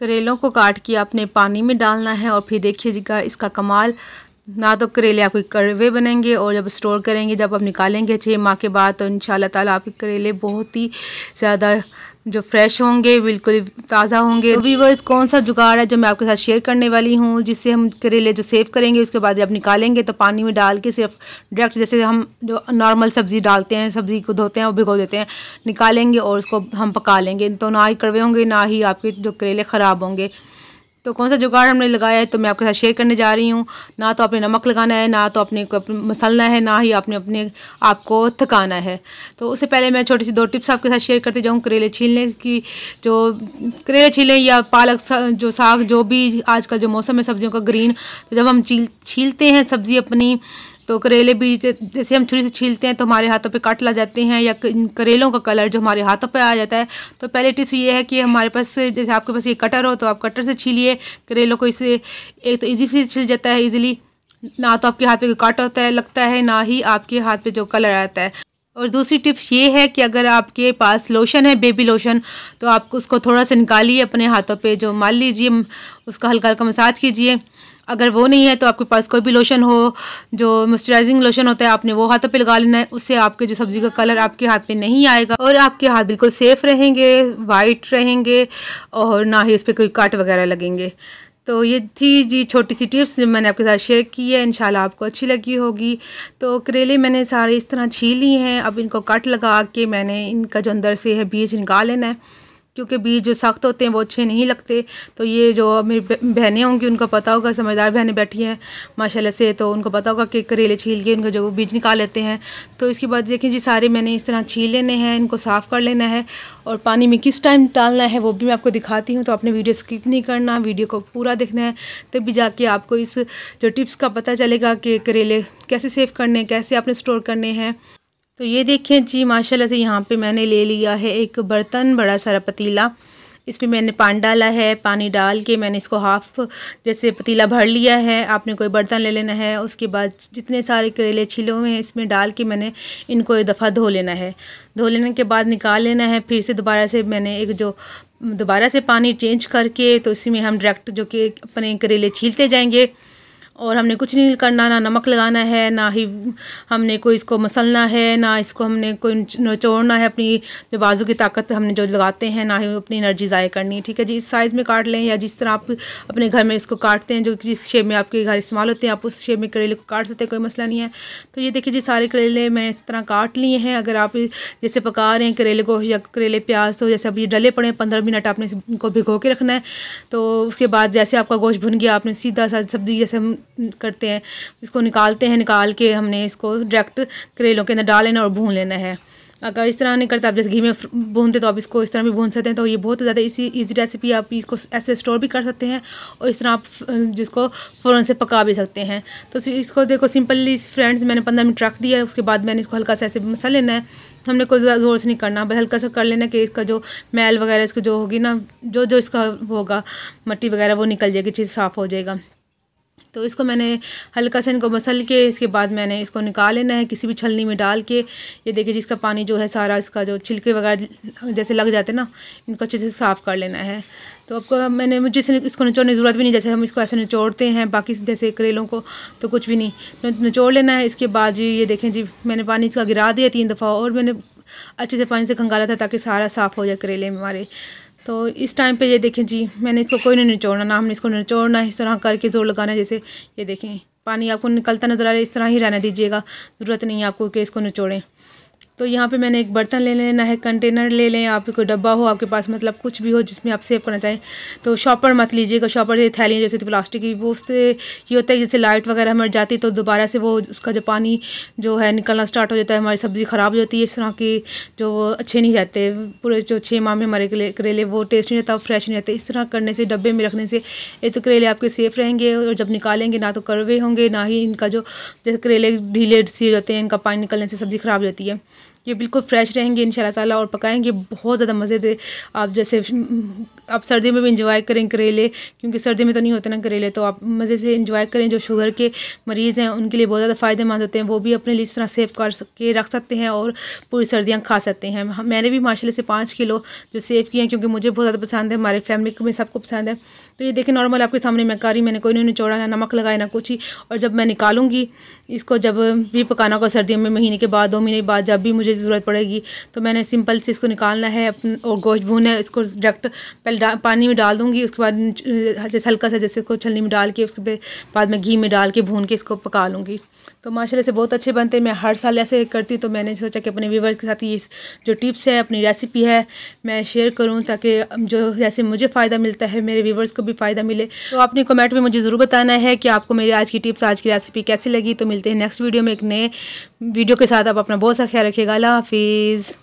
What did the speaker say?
करेलों को काट के आपने पानी में डालना है और फिर देखिएगा इसका कमाल। ना तो करेले आपके कड़वे बनेंगे और जब स्टोर करेंगे, जब आप निकालेंगे 6 माह के बाद, तो इंशाल्लाह ताला आपके करेले बहुत ही ज़्यादा जो फ्रेश होंगे, बिल्कुल ताज़ा होंगे। तो व्यूअर्स, कौन सा जुगाड़ है जो मैं आपके साथ शेयर करने वाली हूँ, जिससे हम करेले जो सेव करेंगे उसके बाद जब निकालेंगे तो पानी में डाल के सिर्फ डायरेक्ट, जैसे हम जो नॉर्मल सब्ज़ी डालते हैं, सब्ज़ी को धोते हैं और भिगो देते हैं, निकालेंगे और उसको हम पका लेंगे, तो ना ही कड़वे होंगे ना ही आपके जो करेले ख़राब होंगे। तो कौन सा जुगाड़ हमने लगाया है तो मैं आपके साथ शेयर करने जा रही हूँ। ना तो आपने नमक लगाना है, ना तो आपने मसलना है, ना ही आपने अपने आप को थकाना है। तो उससे पहले मैं छोटी सी 2 टिप्स आपके साथ शेयर करते जाऊँ करेले छीलने की। जो करेले छीलें या पालक जो साग, जो भी आजकल जो मौसम है सब्जियों का ग्रीन, तो जब हम छीलते हैं सब्ज़ी अपनी, तो करेले भी जैसे हम छुरी से छीलते हैं तो हमारे हाथों पे कट लग जाते हैं, या करेलों का कलर जो हमारे हाथों पे आ जाता है। तो पहले टिप्स ये है कि हमारे पास, जैसे आपके पास ये कटर हो तो आप कटर से छीलिए करेलों को। इससे एक तो ईजी से छिल जाता है ईजिली, ना तो आपके हाथ पे काट होता है लगता है, ना ही आपके हाथ पे जो कलर आता है। और दूसरी टिप्स ये है कि अगर आपके पास लोशन है, बेबी लोशन, तो आप उसको थोड़ा सा निकालिए अपने हाथों पे, जो मल लीजिए, उसका हल्का हल्का मसाज कीजिए। अगर वो नहीं है तो आपके पास कोई भी लोशन हो, जो मॉइस्चराइजिंग लोशन होता है, आपने वो हाथों पे लगा लेना है। उससे आपके जो सब्ज़ी का कलर आपके हाथ पे नहीं आएगा और आपके हाथ बिल्कुल सेफ रहेंगे, वाइट रहेंगे, और ना ही उस पर कोई काट वगैरह लगेंगे। तो ये थी जी छोटी सी टिप्स जो मैंने आपके साथ शेयर की है, इंशाल्लाह आपको अच्छी लगी होगी। तो करेले मैंने सारे इस तरह छील लिए हैं। अब इनको कट लगा के मैंने इनका जो अंदर से है बीज निकाल लेना है, क्योंकि बीज जो सख्त होते हैं वो अच्छे नहीं लगते। तो ये जो मेरी बहनें होंगी उनको पता होगा, समझदार बहनें बैठी हैं माशाल्लाह से, तो उनको पता होगा कि करेले छील के इनका जो बीज निकाल लेते हैं। तो इसके बाद देखिए जी, सारे मैंने इस तरह छील लेने हैं, इनको साफ़ कर लेना है और पानी में किस टाइम डालना है वो भी मैं आपको दिखाती हूँ। तो आपने वीडियो स्किप नहीं करना, वीडियो को पूरा देखना है, तभी जाके आपको इस जो टिप्स का पता चलेगा कि करेले कैसे सेव करने हैं, कैसे आपने स्टोर करने हैं। तो ये देखें जी, माशाल्लाह से यहाँ पे मैंने ले लिया है एक बर्तन, बड़ा सारा पतीला। इसमें मैंने पानी डाला है। पानी डाल के मैंने इसको हाफ जैसे पतीला भर लिया है। आपने कोई बर्तन ले लेना है। उसके बाद जितने सारे करेले छिले हुए हैं इसमें डाल के मैंने इनको एक दफ़ा धो लेना है। धो लेने के बाद निकाल लेना है। फिर से दोबारा से मैंने दोबारा से पानी चेंज करके, तो इसी में हम डायरेक्ट जो कि अपने करेले छीलते जाएंगे, और हमने कुछ नहीं करना, ना नमक लगाना है, ना ही हमने कोई इसको मसलना है, ना इसको हमने कोई निचोड़ना है। अपनी जो बाजू की ताकत हमने जो लगाते हैं, ना ही अपनी एनर्जी ज़ाया करनी है। ठीक है जी, इस साइज़ में काट लें, या जिस तरह आप अपने घर में इसको काटते हैं, जो जिस शेप में आपके घर इस्तेमाल होते हैं, आप उस शेप में करेले को काट सकते हैं, कोई मसला नहीं है। तो ये देखिए जी, सारे करेले मैंने इस तरह काट लिए हैं। अगर आप जैसे पका रहे हैं करेले को या करेले प्याज, तो जैसे अब ये डले पड़े हैं, 15 मिनट आपने इनको भिगो के रखना है। तो उसके बाद जैसे आपका गोश्त भुन गया, आपने सीधा सा सब्ज़ी जैसे हम करते हैं, इसको निकालते हैं, निकाल के हमने इसको डायरेक्ट करेलों के अंदर डाल लेना और भून लेना है। अगर इस तरह नहीं करते, आप जैसे घी में भूनते, तो आप इसको इस तरह भी भून सकते हैं। तो ये बहुत ज़्यादा इजी रेसिपी, आप इसको ऐसे स्टोर भी कर सकते हैं और इस तरह आप जिसको फ़ौरन से पका भी सकते हैं। तो इसको देखो सिंपली फ्रेंड्स, मैंने 15 मिनट रख दिया है। उसके बाद मैंने इसको हल्का सा ऐसे मसल लेना है। हमने कोई ज़ोर से नहीं करना, बस हल्का सा कर लेना कि इसका जो मैल वगैरह इसको जो होगी ना, जो इसका होगा मट्टी वगैरह, वो निकल जाएगी, चीज़ साफ़ हो जाएगा। तो इसको मैंने हल्का सा इनको मसल के, इसके बाद मैंने इसको निकाल लेना है किसी भी छलनी में डाल के। ये देखिए जिसका पानी जो है सारा, इसका जो छिलके वगैरह जैसे लग जाते हैं ना, इनको अच्छे से साफ़ कर लेना है। तो आपको मुझे इसको निचोड़ने की ज़रूरत भी नहीं, जैसे हम इसको ऐसे निचोड़ते हैं बाकी जैसे करेलों को, तो कुछ भी नहीं, निचोड़ लेना है। इसके बाद जी ये देखें जी, मैंने पानी इसका गिरा दिया 3 दफ़ा, और मैंने अच्छे से पानी से खंगाला था ताकि सारा साफ़ हो जाए करेले हमारे। तो इस टाइम पे ये देखें जी, मैंने इसको कोई नहीं निचोड़ना, ना हमने इसको निचोड़ना है, इस तरह करके ज़ोर लगाना है। जैसे ये देखें पानी आपको निकलता नज़र आ रहा है, इस तरह ही रहने दीजिएगा, ज़रूरत नहीं है आपको कि इसको निचोड़ें। तो यहाँ पे मैंने एक बर्तन ले लेना है, कंटेनर ले लें, आप कोई डब्बा हो आपके पास, मतलब कुछ भी हो जिसमें आप सेव करना चाहें। तो शॉपर मत लीजिएगा, शॉपर ये थैलियाँ जैसे प्लास्टिक की, वो उससे ये होता है जैसे लाइट वगैरह मर जाती तो दोबारा से वो उसका जो पानी जो है निकलना स्टार्ट हो जाता है, हमारी सब्ज़ी ख़राब हो जाती है। इस तरह की जो अच्छे नहीं रहते, पूरे जो 6 माह में हमारे करेले वो टेस्ट नहीं रहता, फ्रेश नहीं रहते। इस तरह करने से, डब्बे में रखने से एक तो करेले आपके सेफ़ रहेंगे, और जब निकालेंगे ना तो कड़वे होंगे, ना ही इनका जो जैसे करेले ढीले सी होते हैं, इनका पानी निकलने से सब्ज़ी ख़राब हो जाती है। ये बिल्कुल फ्रेश रहेंगे इंशाल्लाह ताला और पकाएंगे बहुत ज़्यादा मज़ेदार। आप जैसे आप सर्दियों में भी इंजॉय करें करेले, क्योंकि सर्दी में तो नहीं होते ना करेले, तो आप मज़े से इंजॉय करें। जो शुगर के मरीज़ हैं उनके लिए बहुत ज़्यादा फ़ायदेमंद होते हैं, वो भी अपने लिए इस तरह सेव कर के रख सकते हैं और पूरी सर्दियाँ खा सकते हैं। मैंने भी माशाल्लाह से 5 किलो जो सेव किए हैं, क्योंकि मुझे बहुत ज़्यादा पसंद है, हमारे फैमिली में सबको पसंद है। तो ये देखें नॉर्मल आपके सामने मैं करी, मैंने कोई नहीं निचोड़ा, ना नमक लगाया ना कुछ ही। और जब मैं निकालूंगी इसको, जब भी पकाना होगा सर्दियों में, महीने के बाद 2 महीने बाद जब भी मुझे ज़रूरत पड़ेगी, तो मैंने सिंपल से इसको निकालना है और गोश्त भूनना है। इसको डायरेक्ट पहले पानी में डाल दूँगी, उसके बाद जैसे हल्का सा जैसे इसको छलनी में डाल के उसके बाद में घी में डाल के भून के इसको पका लूँगी। तो माशाल्लाह से बहुत अच्छे बनते हैं। मैं हर साल ऐसे करती हूँ, तो मैंने सोचा कि अपने व्यूवर्स के साथ ये जो टिप्स है, अपनी रेसिपी है, मैं शेयर करूँ, ताकि जो जैसे मुझे फ़ायदा मिलता है मेरे व्यूवर्स को भी फ़ायदा मिले। तो आपने कमेंट में मुझे ज़रूर बताना है कि आपको मेरी आज की टिप्स, आज की रेसिपी कैसी लगी। तो मिलते हैं नेक्स्ट वीडियो में एक नए वीडियो के साथ। आप अपना बहुत सा ख्याल रखिएगा। अल्लाह हाफिज़।